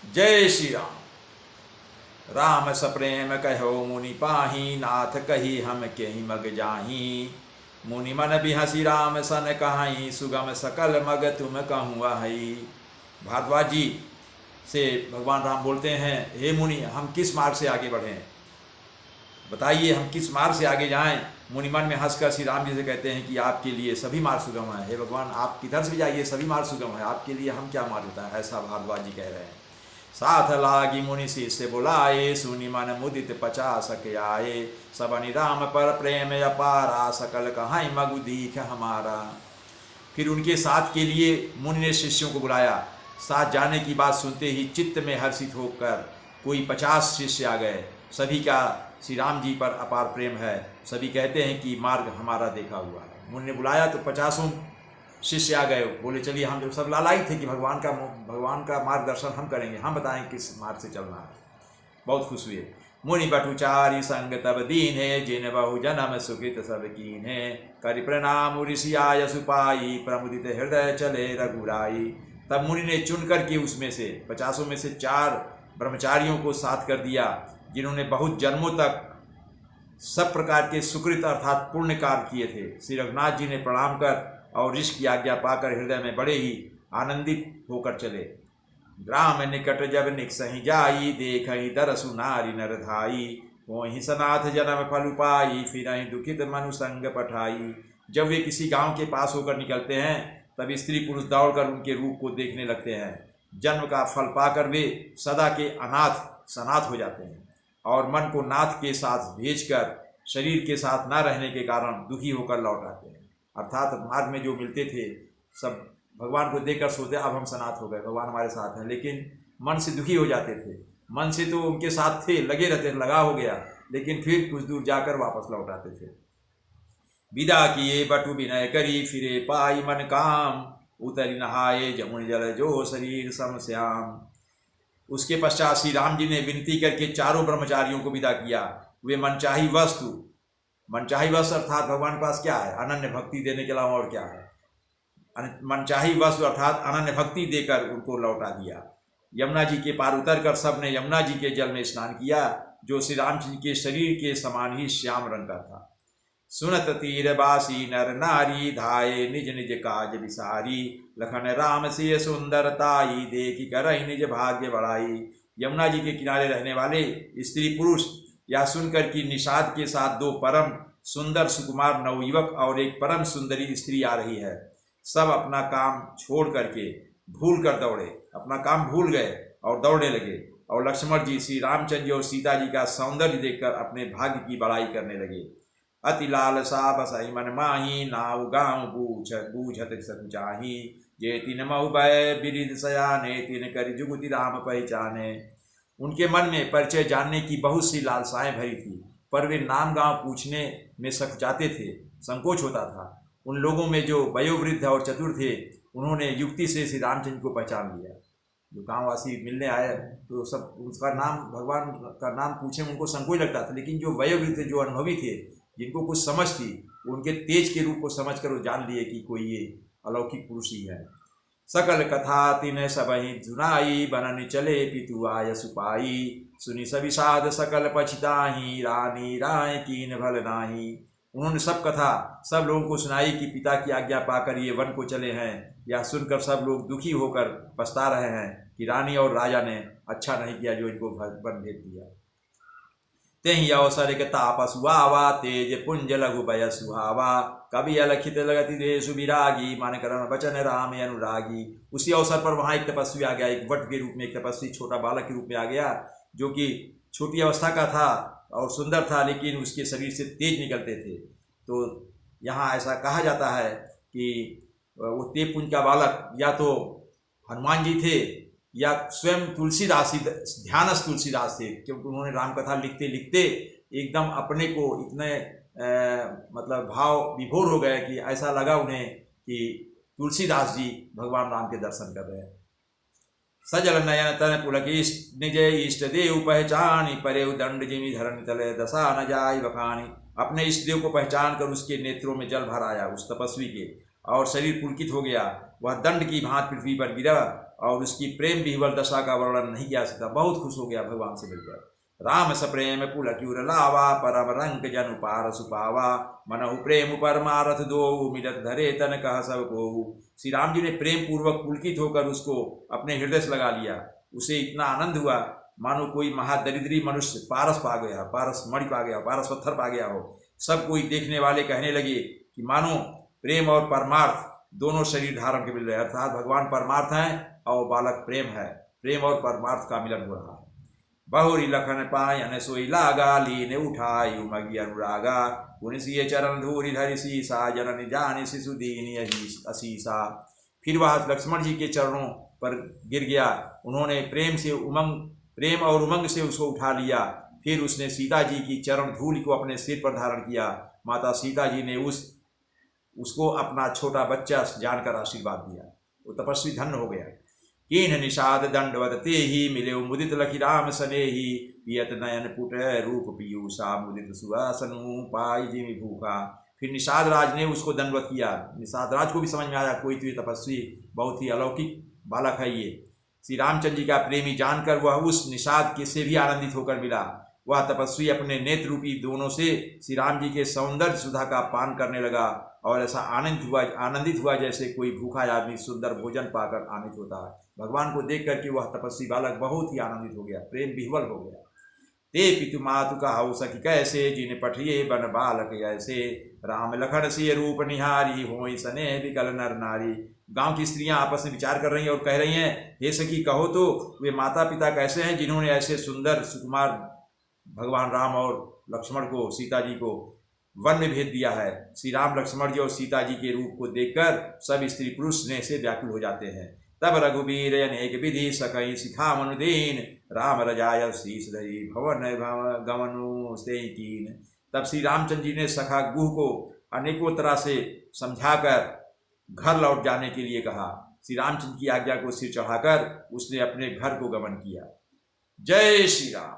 जय श्री राम। राम सप्रेम कहो मुनि पाही, नाथ कही हम केहि मग जाही। मुनि मन भी हंसी राम सन कहाई, सुगम सकल मग तुम कहूँ आहई। भारद्वाज जी से भगवान राम बोलते हैं, हे मुनि हम किस मार्ग से आगे बढ़ें, बताइए हम किस मार्ग से आगे जाएं। मुनि मन में हंसकर श्री राम जी से कहते हैं कि आपके लिए सभी मार्ग सुगम है। हे भगवान आप किधर से भी जाइए सभी मार्ग सुगम है, आपके लिए हम क्या मार्ग बताएं, ऐसा भारद्वाज जी कह रहे हैं। साथ लागी मुनि शिष्य बुलाए, सुनि मन मुदित 50 आए। सबनि राम पर प्रेम अपारा, सकल कहाई मगु दीख हमारा। फिर उनके साथ के लिए मुनि ने शिष्यों को बुलाया। साथ जाने की बात सुनते ही चित्त में हर्षित होकर कोई 50 शिष्य आ गए। सभी का श्री राम जी पर अपार प्रेम है। सभी कहते हैं कि मार्ग हमारा देखा हुआ है। मुनि ने बुलाया तो 50 शिष्य आ गए। बोले चलिए हम जो सब लालाई थे कि भगवान का मार्गदर्शन हम करेंगे, हम बताएं किस मार्ग से चलना है। बहुत खुश हुए। मुनि बटुचारी संग तब दीन है, जिन बहु जन्म सुकृत सब कीन है। करि प्रणाम ऋषि आय सुपाई, प्रमुदित हृदय चले रघुराई। तब मुनि ने चुन करके उसमें से 50 में से 4 ब्रह्मचारियों को साथ कर दिया, जिन्होंने बहुत जन्मों तक सब प्रकार के सुकृत अर्थात पुण्य कार्य किए थे। श्री रघुनाथ जी ने प्रणाम कर और ऋषि की आज्ञा पाकर हृदय में बड़े ही आनंदित होकर चले। ग्राम निकट जब निकसहि जाई, देखहि दरसु नारी नर धाई। मोहि सनाथ जन्म फल पाई, फिरहि दुखित मनु संग पठाई। जब वे किसी गांव के पास होकर निकलते हैं तब स्त्री पुरुष दौड़कर उनके रूप को देखने लगते हैं। जन्म का फल पाकर वे सदा के अनाथ सनाथ हो जाते हैं और मन को नाथ के साथ भेजकर शरीर के साथ न रहने के कारण दुखी होकर लौट आते हैं। अर्थात मार्ग में जो मिलते थे सब भगवान को देखकर सोचते अब हम सनाथ हो गए, भगवान हमारे साथ हैं, लेकिन मन से दुखी हो जाते थे। मन से तो उनके साथ थे, लगे रहते, लगा हो गया, लेकिन फिर कुछ दूर जाकर वापस लौट आते थे। विदा किए बटु विनय करी, फिरे पाई मन काम। उतरी नहाए जमुन जल जो शरीर सम श्याम। उसके पश्चात श्री राम जी ने विनती करके 4 ब्रह्मचारियों को विदा किया। वे मनचाही वस्तु, मनचाही वस्तु अर्थात भगवान के पास क्या है, अनन्य भक्ति देने के अलावा और क्या है। मनचाही वस्तु अर्थात अनन्य भक्ति देकर उनको लौटा दिया। यमुना जी के पार उतर कर सब ने यमुना जी के जल में स्नान किया, जो श्री राम जी के शरीर के समान ही श्याम रंग का था। सुनत तीरबासी नर नारी, धाये निज निज काज विसारी। लखन राम सिय सुंदरताई, देखी करहि निज भाग्य बढ़ाई। यमुना जी के किनारे रहने वाले स्त्री पुरुष यह सुनकर कि निषाद के साथ 2 परम सुंदर सुकुमार नवयुवक और एक परम सुंदरी स्त्री आ रही है, सब अपना काम छोड़ करके भूल कर दौड़े, अपना काम भूल गए और दौड़ने लगे। और लक्ष्मण जी श्री रामचंद्र जी और सीता जी का सौंदर्य देखकर अपने भाग्य की बड़ाई करने लगे। अति लालसा बसहि मन माही, नाउ गाँव बूझत सक चाही। जे तिन महु भय बिरिद सयाने, तिन करि जुगुति राम पहचाने। उनके मन में परिचय जानने की बहुत सी लालसाएं भरी थी, पर वे नाम गांव पूछने में सकुचाते थे, संकोच होता था। उन लोगों में जो वयोवृद्ध और चतुर थे उन्होंने युक्ति से श्री रामचंद्र को पहचान लिया। जो गांववासी मिलने आए तो सब उसका नाम, भगवान का नाम पूछने में उनको संकोच लगता था, लेकिन जो वयोवृद्ध थे, जो अनुभवी थे, जिनको कुछ समझ थी, उनके तेज के रूप को समझकर वो जान लिए कि कोई ये अलौकिक पुरुष ही है। सकल कथा तिन सबहि सुनाई, बनन चले पितु आय सुपाई। सुनि सभी साध सकल पछिताही, रानी राय कीन भल नाही। उन्होंने सब कथा सब लोगों को सुनाई कि पिता की आज्ञा पाकर ये वन को चले हैं। यह सुनकर सब लोग दुखी होकर पछता रहे हैं कि रानी और राजा ने अच्छा नहीं किया जो इनको वन भेज दिया। तेहि अवसर के तापस सुहावा, तेज पुंज लघु भय सुहावा। कवि अलखित लगति देशु विरागी, मन करण वचन राम अनुरागी। उसी अवसर पर वहाँ एक तपस्वी आ गया, एक वट के रूप में एक तपस्वी छोटा बालक के रूप में आ गया, जो कि छोटी अवस्था का था और सुंदर था, लेकिन उसके शरीर से तेज निकलते थे। तो यहाँ ऐसा कहा जाता है कि वो तेजपुंज का बालक या तो हनुमान जी थे या स्वयं तुलसीदास ही, ध्यानस्थ तुलसीदास थे, क्योंकि उन्होंने रामकथा लिखते लिखते एकदम अपने को इतने मतलब भाव विभोर हो गए कि ऐसा लगा उन्हें कि तुलसीदास जी भगवान राम के दर्शन कर रहे हैं। सजल नयन तन पुलक निज इष्ट देव पहचानी, परे दंड जिमि धरण तले दशा न जाय बखानी। अपने इष्ट देव को पहचान कर उसके नेत्रों में जल भर आया उस तपस्वी के, और शरीर पुलकित हो गया। वह दंड की भांति पृथ्वी पर गिरा और उसकी प्रेम विह्वल दशा का वर्णन नहीं किया सकता। बहुत खुश हो गया भगवान से मिलकर। राम सप्रेम पुलक्यूर लावा, परम रंग जनु पारसु पावा, मनहु प्रेम परमारथ दो, मिलत धरे तन कह सब को। श्री राम जी ने प्रेम पूर्वक पुलकित होकर उसको अपने हृदय से लगा लिया। उसे इतना आनंद हुआ मानो कोई महादरिद्री मनुष्य पारस पा गया, पारस मणि पा गया, पारस पत्थर पा गया हो। सब कोई देखने वाले कहने लगे कि मानो प्रेम और परमार्थ दोनों शरीर धारण के मिल रहे हैं, अर्थात भगवान परमार्थ हैं और बालक प्रेम है। प्रेम और परमार्थ का मिलन हो रहा है। बहुरी लखन पायन सोई लागा, लीने उठाई उमगी अनुरागा, पुनिसिय चरण धूरी धरि सीसा, जननी जानी शिशु दीनी असीसा। फिर वह लक्ष्मण जी के चरणों पर गिर गया। उन्होंने प्रेम और उमंग से उसको उठा लिया। फिर उसने सीता जी की चरण धूल को अपने सिर पर धारण किया। माता सीता जी ने उसको अपना छोटा बच्चा जानकर आशीर्वाद दिया। वो तपस्वी धन्य हो गया। कीन्ह निषाद दंडवत ते ही, मिले मुदित लखी राम सने ही, पियत नयन पुट रूप पीयूषा, मुदित सुहासनु पाई जिमि भूखा। फिर निषाद राज ने उसको दंडवत किया। निषाद राज को भी समझ में आया कोई तो ये तपस्वी बहुत ही अलौकिक बालक है ये। श्री रामचंद्र जी का प्रेमी जानकर वह उस निषाद के से भी आनंदित होकर मिला। वह तपस्वी अपने नेत्र रूपी दोनों से श्री राम जी के सौंदर्य सुधा का पान करने लगा और ऐसा आनंदित हुआ जैसे कोई भूखा आदमी सुंदर भोजन पाकर आनंदित होता है। भगवान को देख करके वह तपस्वी बालक बहुत ही आनंदित हो गया, प्रेम विह्वल हो गया। ते पितु मातु कहाऊ सखी कैसे, जिन पठिए बन बालक ऐसे, राम लखन सिय रूप निहारी, होई सने विकल नर नारी। गांव की स्त्रियां आपस में विचार कर रही हैं और कह रही हैं, हे सखी कहो तो वे माता पिता कैसे हैं जिन्होंने ऐसे सुंदर सुकुमार भगवान राम और लक्ष्मण को, सीता जी को वन में भेज दिया है। श्री राम लक्ष्मण जी और सीता जी के रूप को देखकर सब स्त्री पुरुष स्नेह से व्याकुल हो जाते हैं। तब रघुबीर अनेक विधि सकई, सिखा मनुदीन, राम रजाय शीस धरी, भवन गमनु से कीन। तब श्री रामचंद्र जी ने सखा गुह को अनेकों तरह से समझाकर घर लौट जाने के लिए कहा। श्री रामचंद्र की आज्ञा को सिर चढ़ाकर उसने अपने घर को गमन किया। जय श्री राम।